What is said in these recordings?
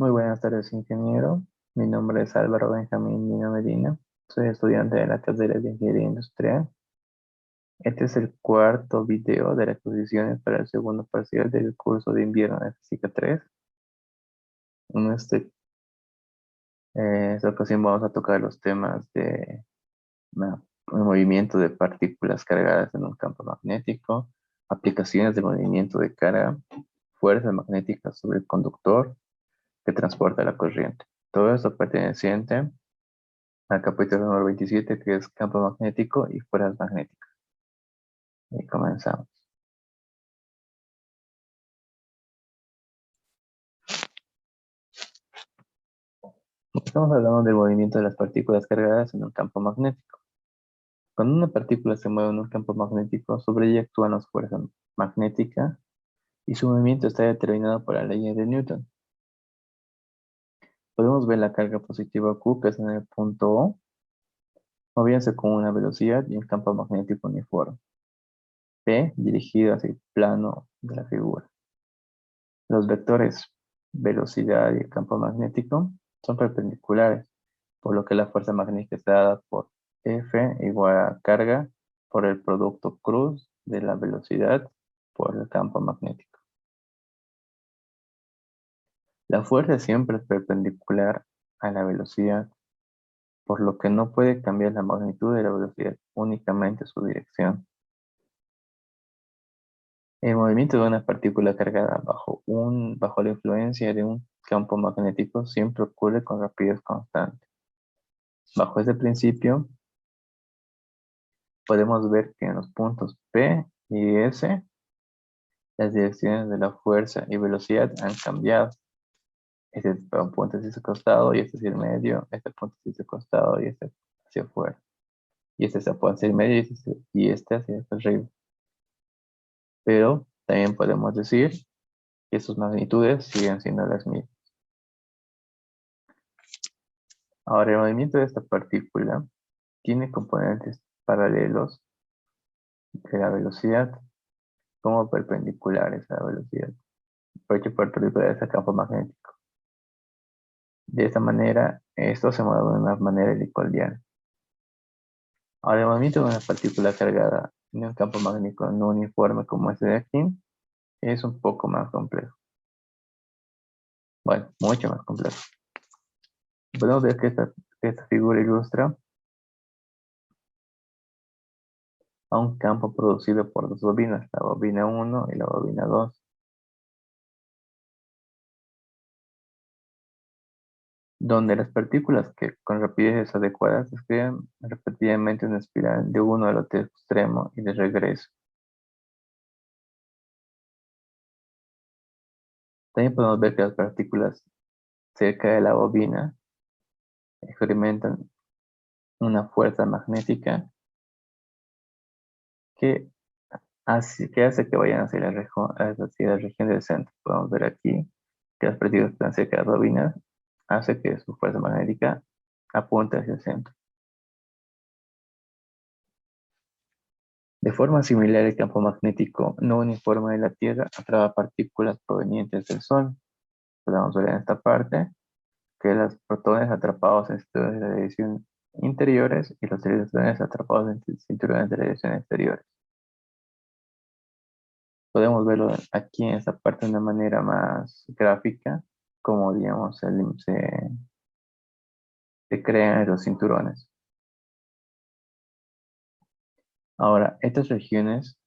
Muy buenas tardes, ingeniero. Mi nombre es Álvaro Benjamín Nino Medina. Soy estudiante de la carrera de Ingeniería Industrial. Este es el cuarto video de las exposiciones para el segundo parcial del curso de invierno de Física 3. Esta ocasión vamos a tocar los temas de el movimiento de partículas cargadas en un campo magnético, aplicaciones del movimiento de carga, fuerza magnética sobre el conductor que transporta la corriente. Todo esto perteneciente al capítulo número 27, que es campo magnético y fuerzas magnéticas. Y comenzamos. Estamos hablando del movimiento de las partículas cargadas en un campo magnético. Cuando una partícula se mueve en un campo magnético, sobre ella actúan las fuerzas magnéticas y su movimiento está determinado por la ley de Newton. Podemos ver la carga positiva Q, que es en el punto O, moviéndose con una velocidad y un campo magnético uniforme. P dirigido hacia el plano de la figura. Los vectores velocidad y el campo magnético son perpendiculares, por lo que la fuerza magnética está dada por F igual a carga por el producto cruz de la velocidad por el campo magnético. La fuerza siempre es perpendicular a la velocidad, por lo que no puede cambiar la magnitud de la velocidad, únicamente su dirección. El movimiento de una partícula cargada bajo la influencia de un campo magnético siempre ocurre con rapidez constante. Bajo este principio, podemos ver que en los puntos P y S, las direcciones de la fuerza y velocidad han cambiado. Este punto es hacia el costado y este hacia el medio, este punto es hacia el costado y este hacia afuera. Y este hacia el medio y este hacia arriba. Pero también podemos decir que sus magnitudes siguen siendo las mismas. Ahora, el movimiento de esta partícula tiene componentes paralelos de la velocidad como perpendiculares a la velocidad, porque perpendiculares al campo magnético. De esta manera, esto se mueve de una manera helicoidal. Ahora, el movimiento de una partícula cargada en un campo magnético no uniforme como este de aquí es un poco más complejo. Bueno, mucho más complejo. Podemos ver que esta figura ilustra a un campo producido por dos bobinas, la bobina 1 y la bobina 2. Donde las partículas que con rapideces adecuadas describen repetidamente una espiral de uno al otro extremo y de regreso. También podemos ver que las partículas cerca de la bobina experimentan una fuerza magnética que hace que vayan hacia la región del centro. Podemos ver aquí que las partículas que están cerca de las bobinas hace que su fuerza magnética apunte hacia el centro. De forma similar, el campo magnético no uniforme de la Tierra atrae partículas provenientes del Sol. Podemos ver en esta parte que los protones atrapados en cinturones de radiación interiores y los electrones atrapados en cinturones de radiación exteriores. Podemos verlo aquí en esta parte de una manera más gráfica, como digamos se crean los cinturones. Ahora, estas regiones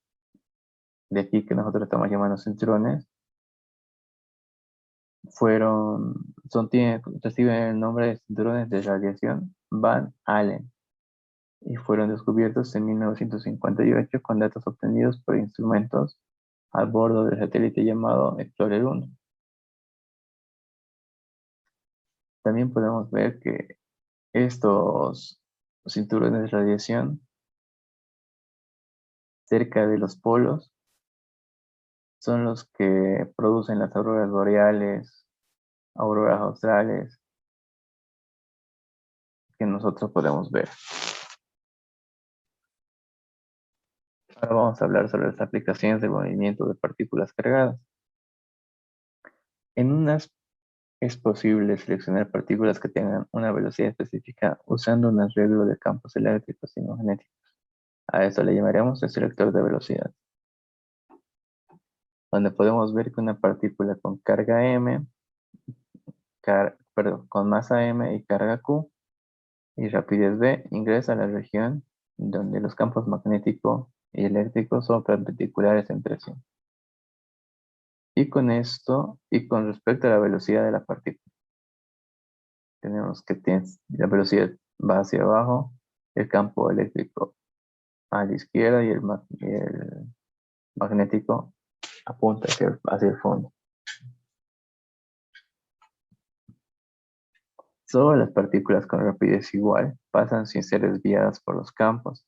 de aquí que nosotros estamos llamando cinturones reciben el nombre de cinturones de radiación Van Allen y fueron descubiertos en 1958 con datos obtenidos por instrumentos a bordo del satélite llamado Explorer 1. También podemos ver que estos cinturones de radiación cerca de los polos son los que producen las auroras boreales, auroras australes que nosotros podemos ver. Ahora vamos a hablar sobre las aplicaciones del movimiento de partículas cargadas. En Es posible seleccionar partículas que tengan una velocidad específica usando un arreglo de campos eléctricos y magnéticos. A esto le llamaremos el selector de velocidad, donde podemos ver que una partícula con carga M, con masa M y carga Q y rapidez V ingresa a la región donde los campos magnético y eléctrico son perpendiculares entre sí. Y con esto, y con respecto a la velocidad de la partícula, tenemos que la velocidad va hacia abajo, el campo eléctrico a la izquierda y el magnético apunta hacia el fondo. Solo las partículas con rapidez igual pasan sin ser desviadas por los campos.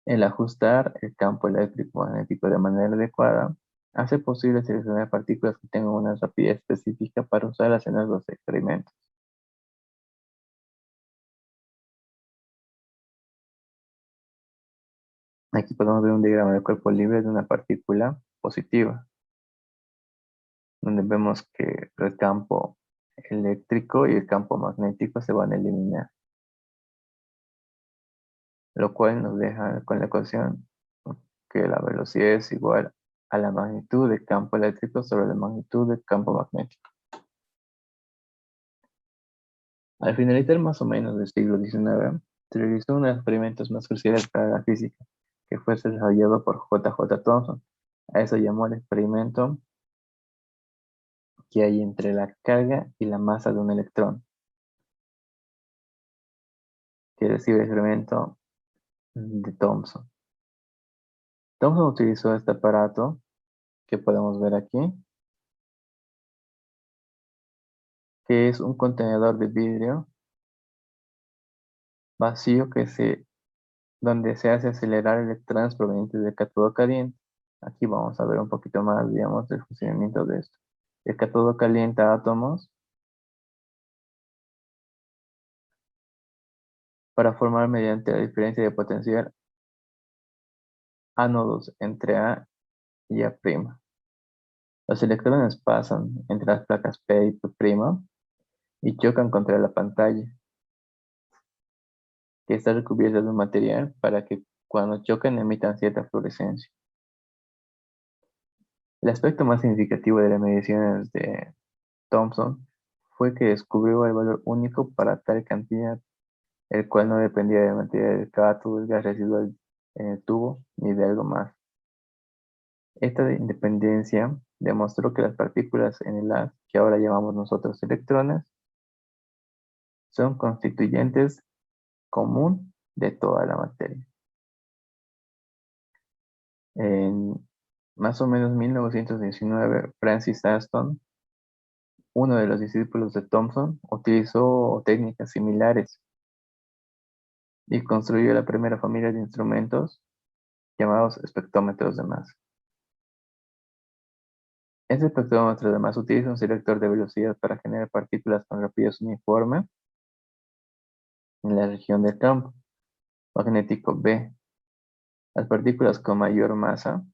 El ajustar el campo eléctrico magnético de manera adecuada hace posible seleccionar partículas que tengan una rapidez específica para usarlas en los experimentos. Aquí podemos ver un diagrama de cuerpo libre de una partícula positiva, donde vemos que el campo eléctrico y el campo magnético se van a eliminar, lo cual nos deja con la ecuación que la velocidad es igual a la magnitud del campo eléctrico sobre la magnitud del campo magnético. Al finalizar más o menos del siglo XIX, se realizó uno de los experimentos más cruciales para la física, que fue desarrollado por J.J. Thomson. A eso llamó el experimento que hay entre la carga y la masa de un electrón, que recibe el experimento de Thomson. Thomson utilizó este aparato que podemos ver aquí, que es un contenedor de vidrio vacío donde se hace acelerar electrones provenientes del cátodo caliente. Aquí vamos a ver un poquito más, digamos, del funcionamiento de esto. El cátodo calienta átomos para formar mediante la diferencia de potencial ánodos entre A y A'. Los electrones pasan entre las placas P y P' y chocan contra la pantalla, que está recubierta de un material para que cuando chocan emitan cierta fluorescencia. El aspecto más significativo de las mediciones de Thomson fue que descubrió el valor único para tal cantidad, el cual no dependía de la materia del cátodo, del gas residual en el tubo, ni de algo más. Esta independencia demostró que las partículas en el haz, que ahora llamamos nosotros electrones, son constituyentes común de toda la materia. En más o menos 1919, Francis Aston, uno de los discípulos de Thomson, utilizó técnicas similares y construyó la primera familia de instrumentos llamados espectrómetros de masa. Este espectrómetro de masa utiliza un selector de velocidad para generar partículas con rapidez uniforme en la región del campo magnético B. Las partículas con mayor masa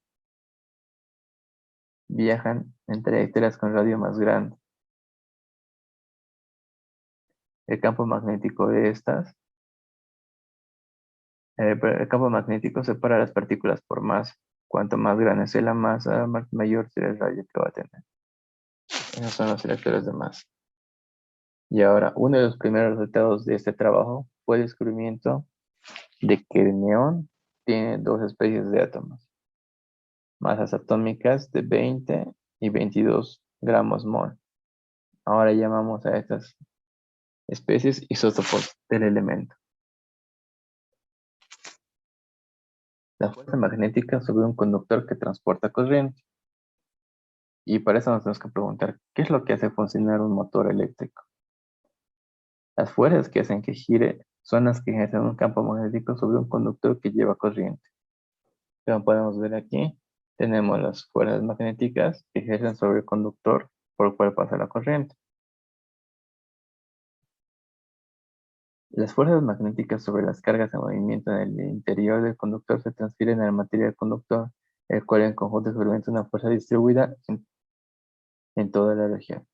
viajan en trayectorias con radio más grande. El campo magnético de estas, el campo magnético separa las partículas por masa. Cuanto más grande sea la masa, mayor será el radio que va a tener. Esos son los selectores de masa. Y ahora, uno de los primeros resultados de este trabajo fue el descubrimiento de que el neón tiene dos especies de átomos, masas atómicas de 20 y 22 gramos mol. Ahora llamamos a estas especies isótopos del elemento. La fuerza magnética sobre un conductor que transporta corriente. Y para eso nos tenemos que preguntar, ¿qué es lo que hace funcionar un motor eléctrico? Las fuerzas que hacen que gire son las que ejercen un campo magnético sobre un conductor que lleva corriente. Como podemos ver aquí, tenemos las fuerzas magnéticas que ejercen sobre el conductor por el cual pasa la corriente. Las fuerzas magnéticas sobre las cargas en movimiento en el interior del conductor se transfieren al material conductor, el cual en conjunto experimenta una fuerza distribuida en toda la región.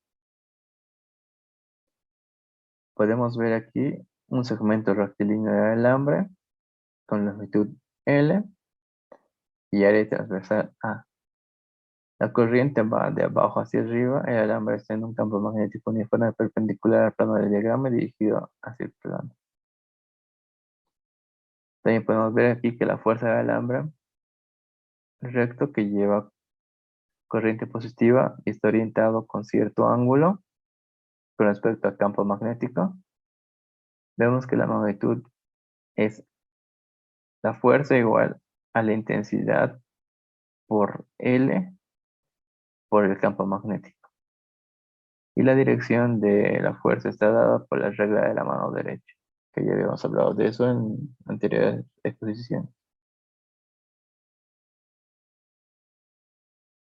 Podemos ver aquí un segmento rectilíneo de alambre con longitud L y área transversal A. La corriente va de abajo hacia arriba, el alambre está en un campo magnético uniforme perpendicular al plano del diagrama y dirigido hacia el plano. También podemos ver aquí que la fuerza del alambre recto que lleva corriente positiva y está orientado con cierto ángulo con respecto al campo magnético. Vemos que la magnitud es la fuerza igual a la intensidad por L por el campo magnético. Y la dirección de la fuerza está dada por la regla de la mano derecha, que ya habíamos hablado de eso en anteriores exposiciones.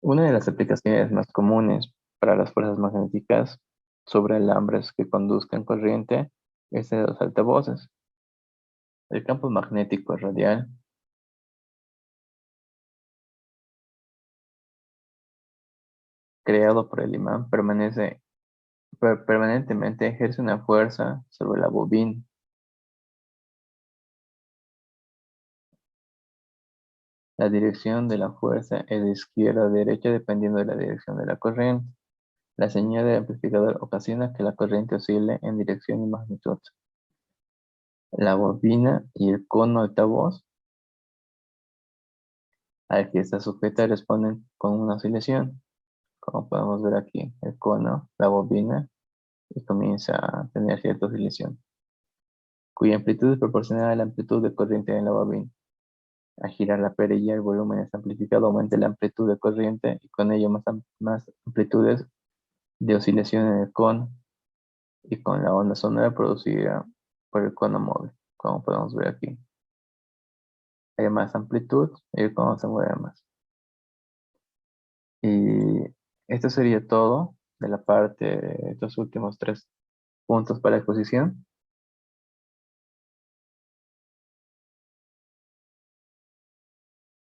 Una de las aplicaciones más comunes para las fuerzas magnéticas sobre alambres que conduzcan corriente es de los altavoces. El campo magnético radial creado por el imán permanentemente ejerce una fuerza sobre la bobina. La dirección de la fuerza es de izquierda a derecha dependiendo de la dirección de la corriente. La señal del amplificador ocasiona que la corriente oscile en dirección y magnitud. La bobina y el cono altavoz al que está sujeta responden con una oscilación. Como podemos ver aquí, el cono, la bobina, y comienza a tener cierta oscilación, cuya amplitud es proporcional a la amplitud de corriente en la bobina. Al girar la perilla, el volumen es amplificado, aumenta la amplitud de corriente y con ello más amplitudes de oscilación en el cono y con la onda sonora producida por el cono móvil, como podemos ver aquí. Hay más amplitud y el cono se mueve más. Y esto sería todo de la parte de estos últimos 3 puntos para la exposición.